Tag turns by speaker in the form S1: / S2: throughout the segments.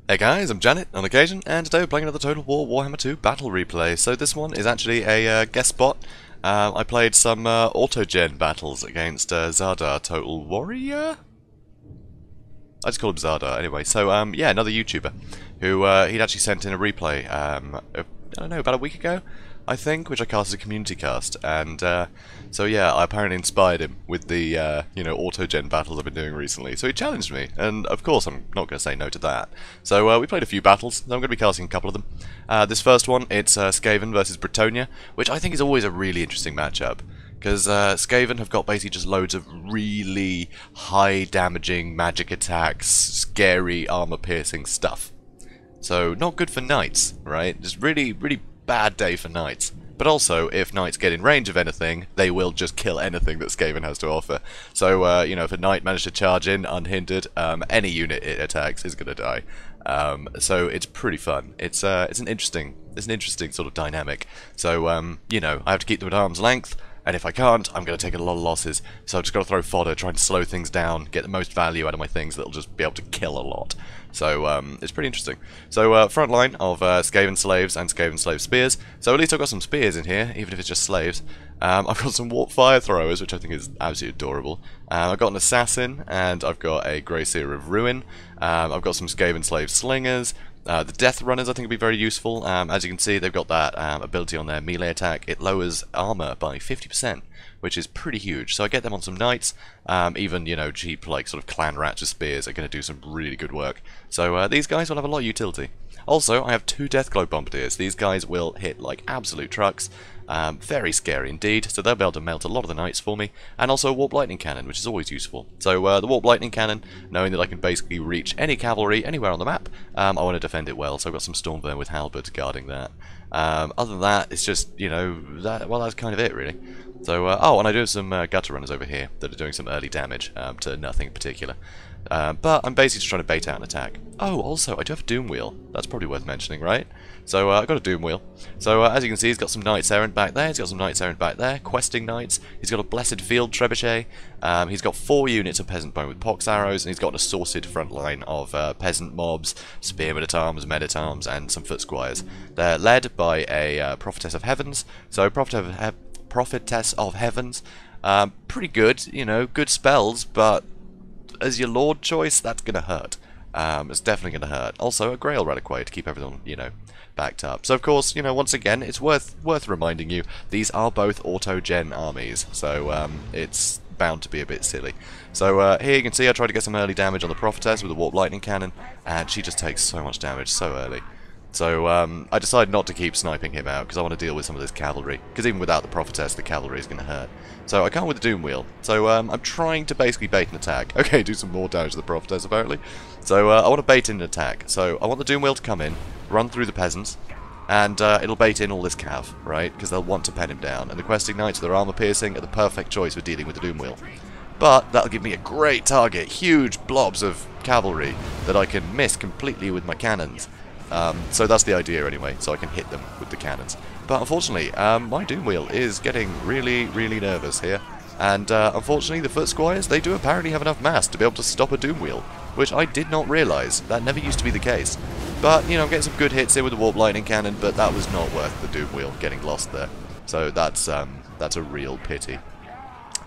S1: Hey guys, I'm Janet on occasion, and today we're playing another Total War Warhammer II Battle Replay. So this one is actually a guest spot. I played some auto-gen battles against Zardar, Total Warrior? I just call him Zardar anyway. So yeah, another YouTuber who he'd actually sent in a replay, I don't know, about a week ago, I think, which I cast as a community cast, and so yeah, I apparently inspired him with the you know, auto-gen battles I've been doing recently. So he challenged me, and of course I'm not going to say no to that. So we played a few battles, so I'm going to be casting a couple of them. This first one, it's Skaven versus Bretonnia, which I think is always a really interesting matchup, because Skaven have got basically just loads of really high damaging magic attacks, scary armor piercing stuff. So not good for knights, right? Just really bad day for knights. But also, if knights get in range of anything, they will just kill anything that Skaven has to offer. So, you know, if a knight managed to charge in unhindered, any unit it attacks is going to die. So it's pretty fun. It's an interesting sort of dynamic. So, you know, I have to keep them at arm's length. And if I can't, I'm going to take a lot of losses. So I've just got to throw fodder, trying to slow things down, get the most value out of my things that'll just be able to kill a lot. So it's pretty interesting. So front line of Skaven slaves and Skaven slave spears. So at least I've got some spears in here, even if it's just slaves. I've got some warp fire throwers, which I think is absolutely adorable. I've got an assassin, and I've got a grey seer of ruin. I've got some Skaven slave slingers. The Death Runners I think will be very useful. As you can see, they've got that ability on their melee attack. It lowers armor by 50%, which is pretty huge. So I get them on some knights. Even, you know, cheap like sort of clan rats with spears are going to do some really good work. So these guys will have a lot of utility. Also, I have two Deathglow Bombardiers. These guys will hit like absolute trucks. Very scary indeed, so they'll be able to melt a lot of the knights for me, and also a Warp Lightning Cannon, which is always useful. So the Warp Lightning Cannon, knowing that I can basically reach any cavalry anywhere on the map, I want to defend it well, so I've got some Stormburn with halberds guarding that. Other than that, it's just, you know, well, that's kind of it really. So, oh, and I do have some Gutter Runners over here that are doing some early damage to nothing in particular. But I'm basically just trying to bait out an attack. Oh, also, I do have a Doom Wheel. That's probably worth mentioning, right? So I've got a Doom Wheel. So as you can see, he's got some Knights Errant back there. He's got some Knights Errant back there, questing Knights. He's got a Blessed Field Trebuchet. He's got 4 units of Peasant Bone with Pox Arrows, and he's got an assorted front line of Peasant Mobs, Spearmen at Arms, Men at Arms, and some Foot Squires. They're led by a Prophetess of Heavens. So Prophetess of Heavens, pretty good, you know, good spells, but as your Lord choice, that's going to hurt. It's definitely going to hurt. Also, a Grail Reliquary to keep everyone, you know, backed up. So, of course, you know, once again, it's worth reminding you, these are both auto-gen armies, so it's bound to be a bit silly. So here you can see I tried to get some early damage on the Prophetess with a Warp Lightning Cannon, and she just takes so much damage so early. So I decided not to keep sniping him out because I want to deal with some of this cavalry. Because even without the Prophetess, the cavalry is going to hurt. So I can't with the Doom Wheel. So I'm trying to basically bait an attack. Okay, do some more damage to the Prophetess apparently. So I want to bait in an attack. So I want the Doom Wheel to come in, run through the Peasants, and it'll bait in all this cav, right? Because they'll want to pen him down. And the Questing Knights with their armor piercing are the perfect choice for dealing with the Doom Wheel. But that'll give me a great target, huge blobs of cavalry that I can miss completely with my cannons. So that's the idea anyway, so I can hit them with the cannons. But unfortunately, my Doom Wheel is getting really nervous here. And unfortunately, the Foot Squires, they do apparently have enough mass to be able to stop a Doom Wheel, which I did not realise. That never used to be the case. But, you know, I'm getting some good hits here with the Warp Lightning Cannon, but that was not worth the Doom Wheel getting lost there. So that's a real pity.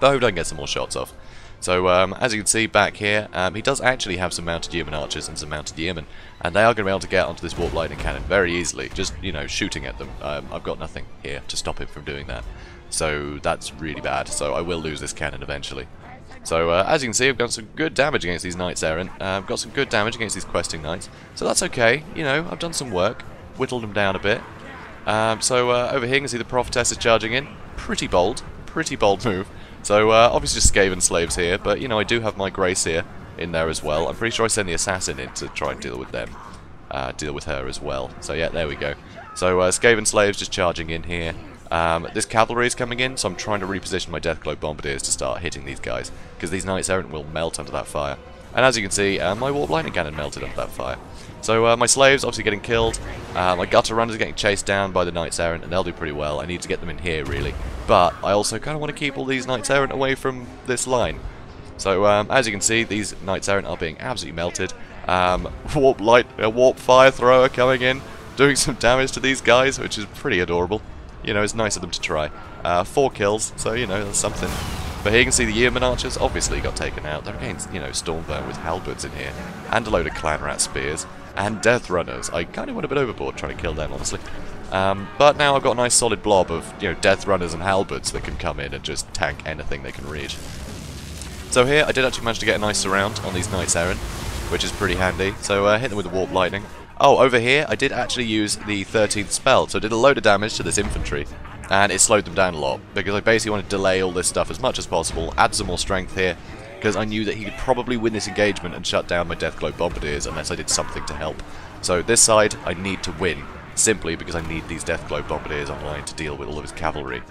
S1: But I hope I can get some more shots off. So, as you can see back here, he does actually have some mounted yeoman archers and some mounted yeomen, and they are going to be able to get onto this Warp Lightning Cannon very easily, just, you know, shooting at them. I've got nothing here to stop him from doing that, so that's really bad, so I will lose this cannon eventually. So, as you can see, I've got some good damage against these Knights Errant, I've got some good damage against these Questing Knights, so that's okay, you know, I've done some work, whittled them down a bit. So, over here you can see the Prophetess is charging in, pretty bold move. So, obviously just Skaven slaves here, but, you know, I do have my Grey Seer in there as well. I'm pretty sure I send the Assassin in to try and deal with them. Deal with her as well. So, yeah, there we go. So, Skaven slaves just charging in here. This cavalry is coming in, so I'm trying to reposition my Deathglow Bombardiers to start hitting these guys, because these Knights Errant will melt under that fire. And as you can see, my Warp Lightning Cannon melted under that fire. So my slaves obviously getting killed, my Gutter Runners are getting chased down by the Knights Errant, and they'll do pretty well. I need to get them in here, really. But I also kind of want to keep all these Knights Errant away from this line. So as you can see, these Knights Errant are being absolutely melted. Warp fire thrower coming in, doing some damage to these guys, which is pretty adorable. You know, it's nice of them to try. 4 kills, so you know, that's something. But here you can see the Yeoman archers obviously got taken out. They're against, you know, Stormburn with halberds in here, and a load of clan rat spears, and death runners. I kind of went a bit overboard trying to kill them, honestly. But now I've got a nice solid blob of, you know, death runners and halberds that can come in and just tank anything they can reach. So here I did actually manage to get a nice surround on these Knights Errant, which is pretty handy. So hit them with the warp lightning. Oh, over here I did actually use the 13th spell, so I did a load of damage to this infantry. And it slowed them down a lot, because I basically wanted to delay all this stuff as much as possible, add some more strength here, because I knew that he could probably win this engagement and shut down my Deathglow Bombardiers unless I did something to help. So this side, I need to win, simply because I need these Deathglow Bombardiers online to deal with all of his cavalry.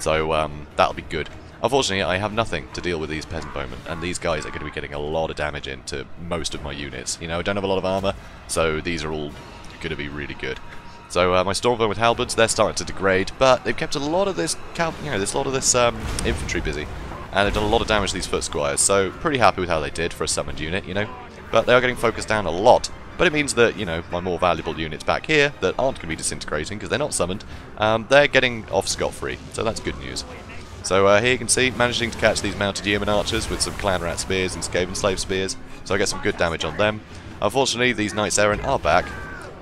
S1: So that'll be good. Unfortunately, I have nothing to deal with these Peasant Bowmen, and these guys are going to be getting a lot of damage into most of my units. You know, I don't have a lot of armor, so these are all going to be really good. So my Stormburn with halberds, they're starting to degrade, but they've kept a lot of this, infantry busy, and they've done a lot of damage to these foot squires. So pretty happy with how they did for a summoned unit, you know. But they are getting focused down a lot. But it means that, you know, my more valuable units back here that aren't going to be disintegrating because they're not summoned, they're getting off scot-free. So that's good news. So here you can see, managing to catch these mounted Yeoman archers with some clan rat spears and Skaven slave spears. So I get some good damage on them. Unfortunately, these Knights Errant are back.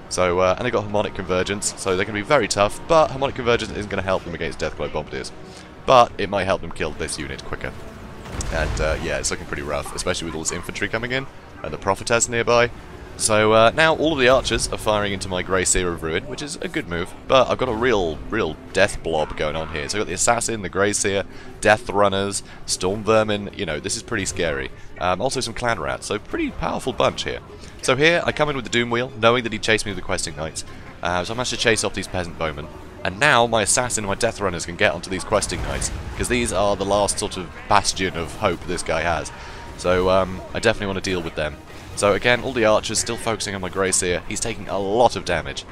S1: So, and they've got Harmonic Convergence, so they're going to be very tough, but Harmonic Convergence isn't going to help them against Deathglow Bombardiers. But it might help them kill this unit quicker. And yeah, it's looking pretty rough, especially with all this infantry coming in, and the Prophetess nearby. So now all of the archers are firing into my Grey Seer of Ruin, which is a good move, but I've got a real death blob going on here. So I've got the Assassin, the Grey Seer, Death Runners, Storm Vermin, you know, this is pretty scary. Also some Clan Rats, so pretty powerful bunch here. So here, I come in with the Doom Wheel, knowing that he'd chase me with the Questing Knights. So I managed to chase off these Peasant Bowmen. And now my Assassin and my Death Runners can get onto these Questing Knights, because these are the last sort of bastion of hope this guy has. So I definitely want to deal with them. So again, all the archers still focusing on my Grey Seer. He's taking a lot of damage.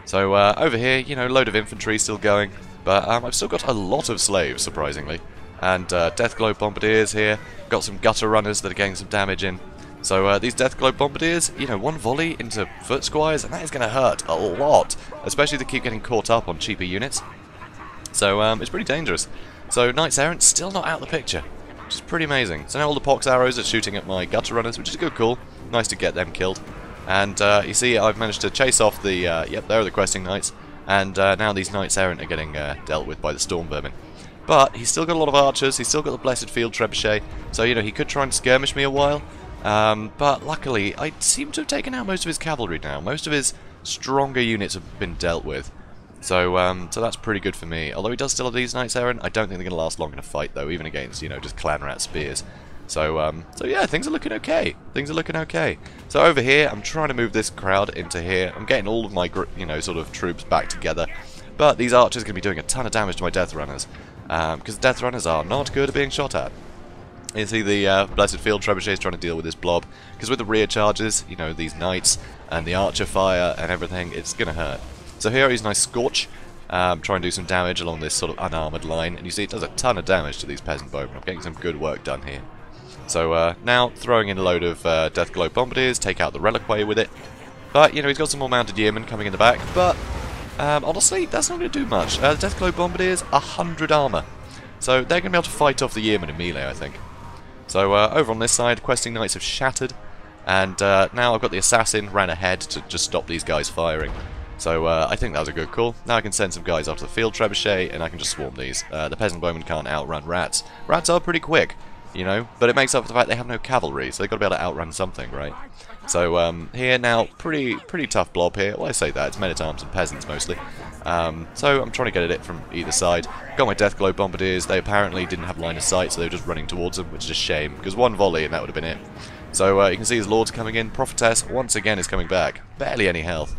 S1: So over here, you know, load of infantry still going. But I've still got a lot of slaves, surprisingly. And Deathglow Bombardiers here. Got some Gutter Runners that are getting some damage in. So these Deathglow Bombardiers, you know, one volley into foot squires, and that is going to hurt a lot. Especially if they keep getting caught up on cheaper units. So it's pretty dangerous. So Knights Errant still not out of the picture, which is pretty amazing. So now all the Pox arrows are shooting at my Gutter Runners, which is a good call. Nice to get them killed. And you see, I've managed to chase off the, yep, there are the Questing Knights. And now these Knights Errant are getting dealt with by the Storm Vermin. But he's still got a lot of archers, he's still got the Blessed Field Trebuchet. So, you know, he could try and skirmish me a while. But luckily, I seem to have taken out most of his cavalry now. Most of his stronger units have been dealt with. So, so that's pretty good for me. Although he does still have these Knights Errant, I don't think they're going to last long in a fight, though, even against, you know, just Clan Rat spears. So, so yeah, things are looking okay. Things are looking okay. So over here, I'm trying to move this crowd into here. I'm getting all of my, you know, sort of troops back together. But these archers are going to be doing a ton of damage to my Death Runners. Because Death Runners are not good at being shot at. You see the Blessed Field Trebuchet is trying to deal with this blob. Because with the rear charges, you know, these Knights and the Archer fire and everything, it's going to hurt. So here is nice Scorch. Try and do some damage along this sort of unarmoured line. And you see it does a ton of damage to these Peasant Bowmen. I'm getting some good work done here. So now throwing in a load of Deathglow Bombardiers, take out the Reliquary with it. But, you know, he's got some more mounted Yeomen coming in the back. But, honestly, that's not going to do much. The Deathglow Bombardiers, 100 armour. So they're going to be able to fight off the Yeomen in melee, I think. So over on this side, Questing Knights have shattered. And now I've got the Assassin ran ahead to just stop these guys firing. So I think that was a good call. Now I can send some guys off to the Field Trebuchet and I can just swarm these. The Peasant Bowmen can't outrun rats. Rats are pretty quick, you know, but it makes up for the fact they have no cavalry, so they've got to be able to outrun something, right? So here now, pretty tough blob here. Well, I say that, it's men-at-arms and peasants mostly. So I'm trying to get at it from either side. Got my Deathglow Bombardiers, they apparently didn't have line of sight, so they were just running towards them, which is a shame, because one volley and that would have been it. So you can see his lords coming in. Prophetess, once again, is coming back. Barely any health.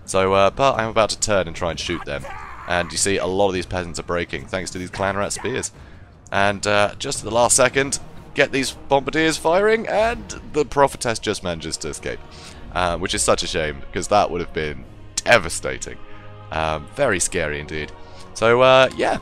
S1: So, but I'm about to turn and try and shoot them. And you see, a lot of these peasants are breaking, thanks to these Clan Rat spears. And just at the last second, get these Bombardiers firing, and the Prophetess just manages to escape. Which is such a shame, because that would have been devastating. Very scary indeed. So, yeah.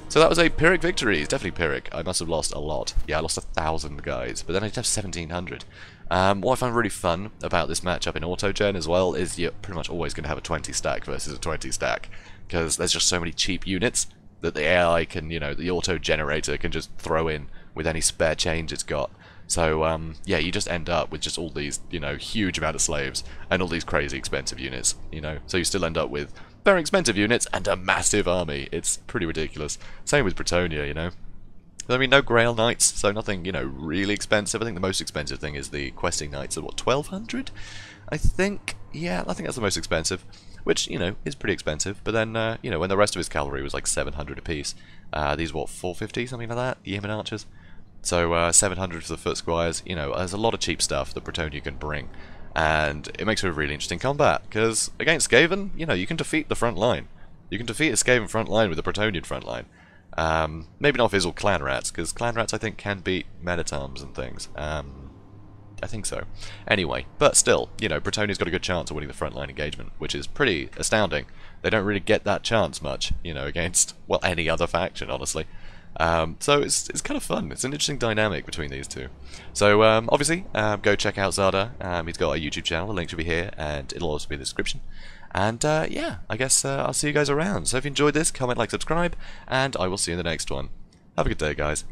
S1: So that was a Pyrrhic victory. It's definitely Pyrrhic. I must have lost a lot. Yeah, I lost 1,000 guys, but then I did have 1,700. What I find really fun about this matchup in auto-gen as well is you're pretty much always going to have a 20 stack versus a 20 stack, because there's just so many cheap units that the AI can, you know, the auto-generator can just throw in with any spare change it's got. So, yeah, you just end up with just all these, you know, huge amount of slaves and all these crazy expensive units, you know. So you still end up with very expensive units and a massive army. It's pretty ridiculous. Same with Bretonnia, you know. I mean, no Grail Knights, so nothing, you know, really expensive. I think the most expensive thing is the Questing Knights at, what, 1,200? I think, yeah, I think that's the most expensive, which, you know, is pretty expensive. But then, you know, when the rest of his cavalry was like 700 apiece, these, what, 450, something like that? The Yeoman Archers? So, 700 for the Foot Squires, you know, there's a lot of cheap stuff that Bretonnia can bring. And it makes it a really interesting combat, because against Skaven, you know, you can defeat the front line. You can defeat a Skaven front line with a Bretonian front line. Maybe not Fizzle Clan Rats, because Clan Rats I think can beat Men-at-Arms and things. I think so. Anyway, but still, you know, Bretonia's got a good chance of winning the frontline engagement, which is pretty astounding. They don't really get that chance much, you know, against, well, any other faction, honestly. So it's kind of fun. It's an interesting dynamic between these two. So obviously, go check out Zardar. He's got a YouTube channel. The link should be here, and it'll also be in the description. And yeah, I guess I'll see you guys around. So if you enjoyed this, comment, like, subscribe, and I will see you in the next one. Have a good day, guys.